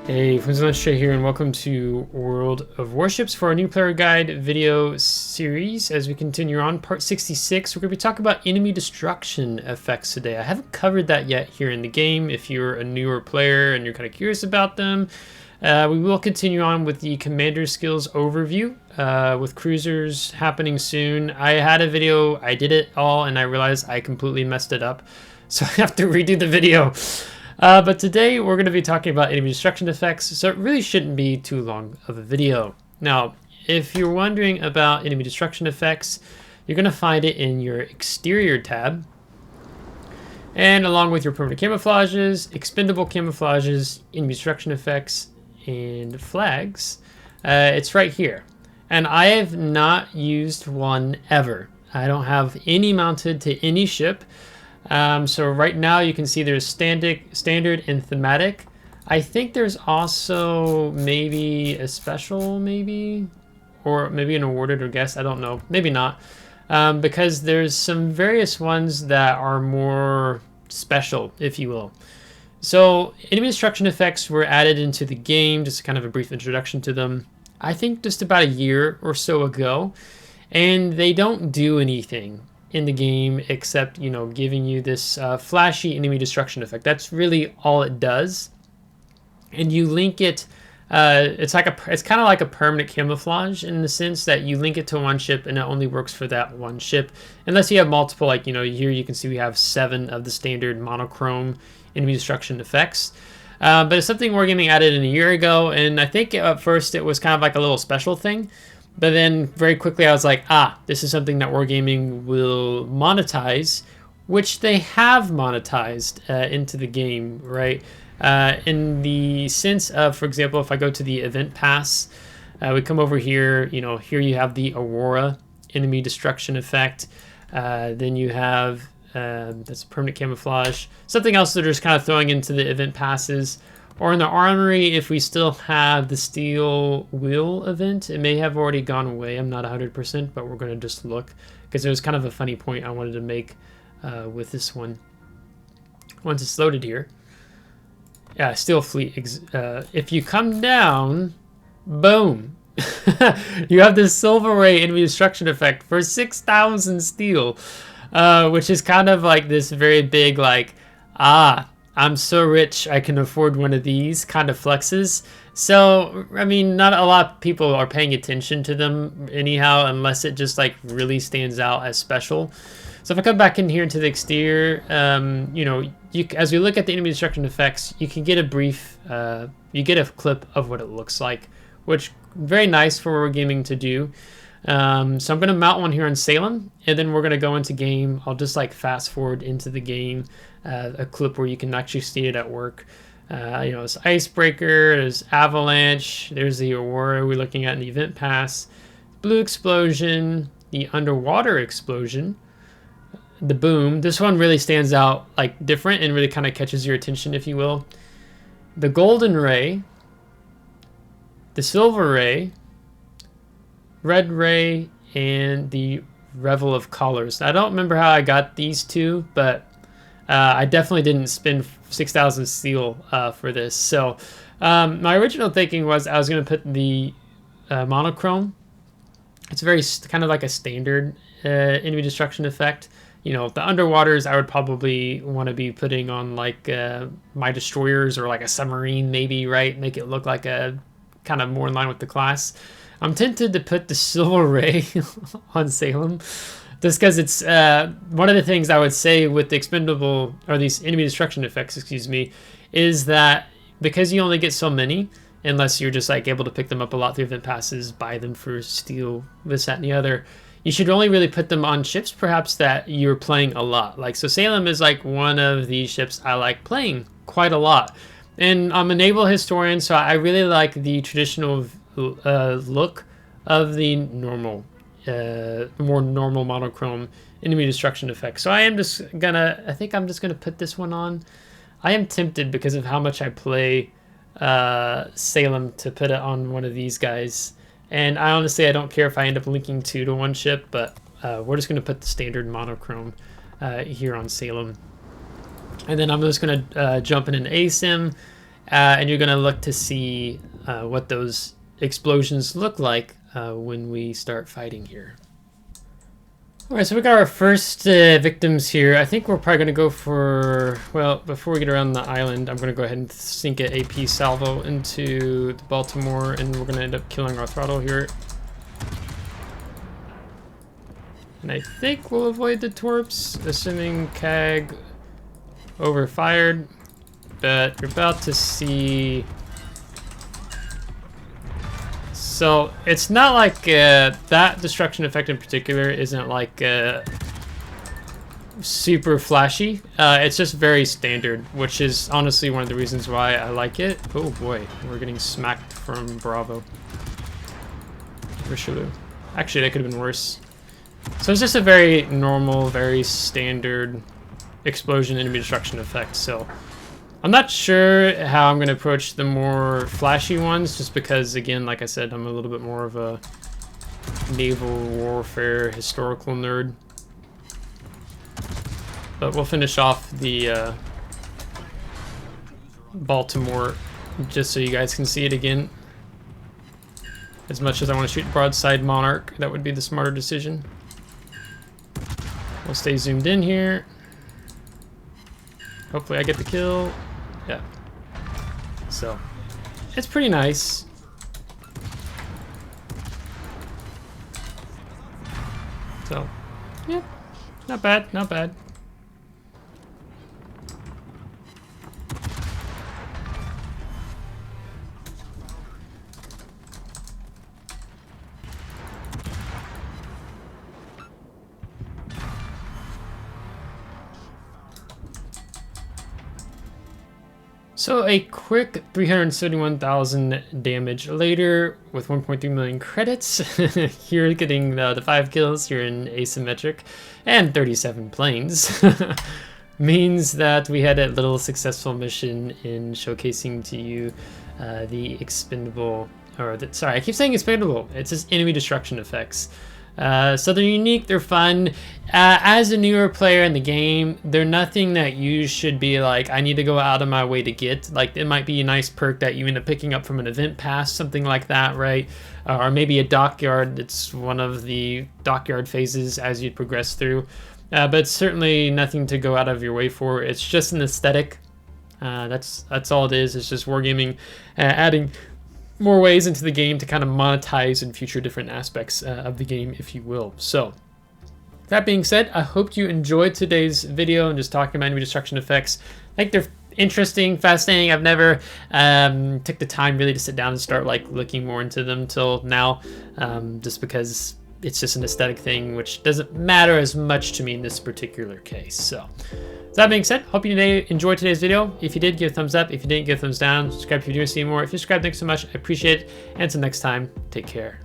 Hey, FlimsyLunchTray here, and welcome to World of Warships for our new player guide video series. As we continue on, part 66, we're going to be talking about enemy destruction effects today. I haven't covered that yet here in the game. If you're a newer player and you're kind of curious about them, we will continue on with the Commander Skills overview with cruisers happening soon. I had a video, I did it all, and I realized I completely messed it up, so I have to redo the video. But today we're going to be talking about enemy destruction effects, so it really shouldn't be too long of a video. Now, if you're wondering about enemy destruction effects, you're going to find it in your exterior tab, and along with your permanent camouflages, expendable camouflages, enemy destruction effects, and flags. It's right here, and I have not used one ever. I don't have any mounted to any ship. So right now you can see there's standard and thematic. I think there's also maybe a special, or maybe an awarded or guest. I don't know, maybe not, because there's some various ones that are more special, if you will. So enemy destruction effects were added into the game, just kind of a brief introduction to them, I think just about a year or so ago, and they don't do anything in the game except, you know, giving you this flashy enemy destruction effect. That's really all it does. And you link it, it's kind of like a permanent camouflage in the sense that you link it to one ship and it only works for that one ship, unless you have multiple. Like, you know, here you can see we have 7 of the standard monochrome enemy destruction effects. But it's something Wargaming added in a year ago, and I think at first it was kind of like a little special thing. But then very quickly I was like, this is something that Wargaming will monetize, which they have monetized into the game, right? In the sense of, for example, if I go to the event pass, we come over here, you know, here you have the Aurora enemy destruction effect. Then you have, that's a permanent camouflage. Something else that they're just kind of throwing into the event passes. Or in the armory, if we still have the steel wheel event, it may have already gone away. I'm not 100%, but we're going to just look, because there's kind of a funny point I wanted to make with this one. Once it's loaded here. Yeah, steel fleet. If you come down, boom. You have this silver ray enemy destruction effect for 6,000 steel, which is kind of like this very big, like, I'm so rich I can afford one of these kind of flexes. So, I mean, not a lot of people are paying attention to them anyhow, unless it just like really stands out as special. So if I come back in here into the exterior, you know, as we look at the enemy destruction effects, you can get a brief, you get a clip of what it looks like, which very nice for Wargaming to do. So I'm going to mount one here on Salem, and then we're going to go into game. I'll just like fast forward into the game, a clip where you can actually see it at work. You know, there's Icebreaker, there's Avalanche, there's the Aurora we're looking at in the event pass, Blue Explosion, the Underwater Explosion, the Boom. This one really stands out like different and really kind of catches your attention, if you will. The Golden Ray, the Silver Ray, Red Ray, and the Revel of Colors. I don't remember how I got these two, but I definitely didn't spend 6,000 steel for this. So my original thinking was I was going to put the Monochrome. It's very kind of like a standard enemy destruction effect. You know, the underwaters I would probably want to be putting on like my destroyers or like a submarine maybe, right? Make it look like a kind of more in line with the class. I'm tempted to put the Silver Ray on Salem, just because it's one of the things I would say with the expendable, or these enemy destruction effects, excuse me, is that because you only get so many, unless you're just like able to pick them up a lot through event passes, buy them for steel, this, that, and the other, you should only really put them on ships perhaps that you're playing a lot. Like, so Salem is like one of the ships I like playing quite a lot. And I'm a naval historian, so I really like the traditional look of the normal, more normal monochrome enemy destruction effect. So I think I'm just gonna put this one on. I am tempted because of how much I play Salem to put it on one of these guys. And I honestly, I don't care if I end up linking 2 to one ship, but we're just gonna put the standard monochrome here on Salem. And then I'm just gonna jump in an ASIM and you're gonna look to see what those explosions look like when we start fighting here. Alright, so we got our first victims here. I think we're probably going to go for, well, before we get around the island, I'm going to go ahead and sink an AP salvo into the Baltimore, and we're going to end up killing our throttle here. And I think we'll avoid the torps, assuming CAG overfired, but you're about to see... So it's not like that destruction effect in particular isn't like super flashy. It's just very standard, which is honestly one of the reasons why I like it. Oh boy, we're getting smacked from Bravo. Richelieu. Actually, that could have been worse. So it's just a very normal, very standard explosion enemy destruction effect. So I'm not sure how I'm going to approach the more flashy ones, just because, again, like I said, I'm a little bit more of a naval warfare historical nerd. But we'll finish off the Baltimore just so you guys can see it again. As much as I want to shoot broadside Monarch, that would be the smarter decision. We'll stay zoomed in here. Hopefully I get the kill. Yeah. So, it's pretty nice. So, yeah, not bad, not bad. So a quick 371,000 damage later with 1.3 million credits. Here getting the 5 kills here in asymmetric and 37 planes. Means that we had a little successful mission in showcasing to you the expendable, or the, sorry, I keep saying expendable. It's just enemy destruction effects. So they're unique, they're fun. As a newer player in the game, they're nothing that you should be like, I need to go out of my way to get. Like, it might be a nice perk that you end up picking up from an event pass, something like that, right? Or maybe a dockyard. It's one of the dockyard phases as you progress through. But it's certainly nothing to go out of your way for. It's just an aesthetic. That's all it is. It's just wargaming, adding more ways into the game to kind of monetize in future different aspects of the game, if you will. So that being said, I hope you enjoyed today's video and just talking about enemy destruction effects. I think they're interesting, fascinating. I've never took the time really to sit down and start like looking more into them till now, just because it's just an aesthetic thing, which doesn't matter as much to me in this particular case. So that being said, hope you enjoyed today's video. If you did, give a thumbs up. If you didn't, give a thumbs down. Subscribe if you do see more. If you subscribe, thanks so much. I appreciate it. And until next time, take care.